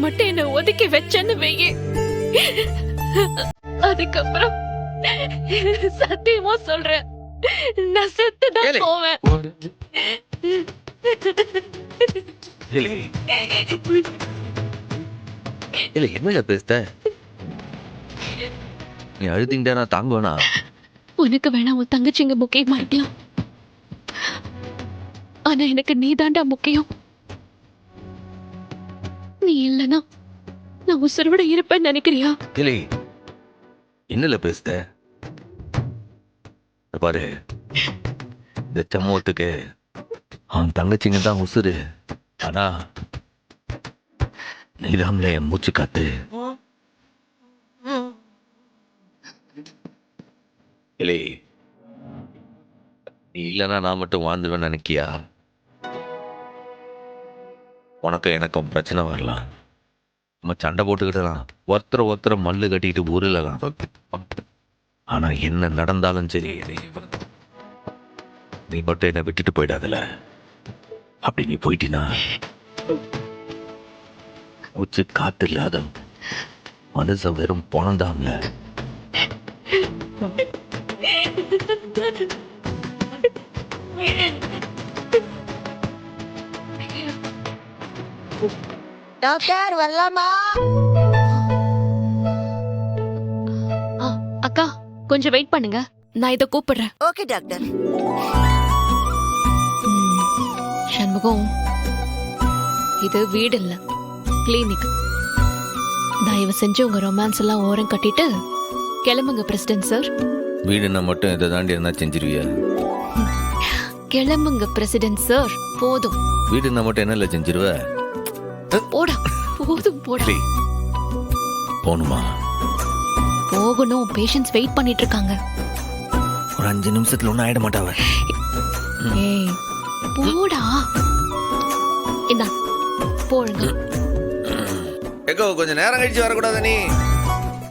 மட்டும் என்ன ஒதுக்கி வச்சேன்னு வெயி, அதுக்கப்புறம் சத்தியமா சொல்றேன், நான் செத்துதான் போவேன். இல்ல என்னங்க பேசுத? நீ அழுதிங்கடா நான் தாங்குவேனா? உனக்கு வேணா உன் தங்கச்சிங்க முக்கியமாயிட்டியா? ஆனா எனக்கு நீதாண்டா முக்கியம். நீ இல்லனா நான் உசுரோட இருப்பேன்னு நினைக்கிறியா? இல்லை என்னல பேசுத? பாரு, இந்த சமூகத்துக்கு அவன் தங்கச்சிங்க தான் உசுரு. ஆனா நீதாம்ல என் மூச்சு காத்து. இல்லை நீ இல்லைன்னா நான் மட்டும் வாழ்ந்துவேன்னு நினைக்கியா? உனக்கும் எனக்கும் பிரச்சனை வரலாம், நம்ம சண்டை போட்டுக்கிட்டலாம், ஒருத்தரை மல்லு கட்டிக்கிட்டு ஊரில். ஆனா என்ன நடந்தாலும் சரி, நீ மட்டும் என்னை விட்டுட்டு போயிடாதல. அப்படி நீ போயிட்டினா மூச்சு காத்து இல்லாத மனுஷன் வெறும் போனதாம்ல. டாக்டர் வரலாமா? அக்கா கொஞ்சம் வெயிட் பண்ணுங்க, நான் இதை கூப்பிடுறேன். Okay doctor. சண்முகம், இது வீடு இல்ல, கிளினிக். தயவு செஞ்சு உங்க ரொமான்ஸ் எல்லாம் ஓரம் கட்டிட்டு கிளம்புங்க பிரசிடென்ட் சார். வீடுன்னா மட்டும் இதை தாண்டி என்ன செஞ்சிருவிய? கிளம்புங்க பிரசிடென்ட் சார், போதும். வீடுன்னா மட்டும் என்ன செஞ்சிருவ? போடா, போதும் போடா. போணுமா? போகணும், பேஷண்ட்ஸ் வெயிட் பண்ணிட்டு இருக்காங்க. ஒரு 5 நிமிஷத்துல ஒன்னும் ஆயிட மாட்டாவ. ஏய் போடா. இந்தா போடுங்க. கொஞ்சம் நேரம் கழிச்சு வரக்கூடாது நீ?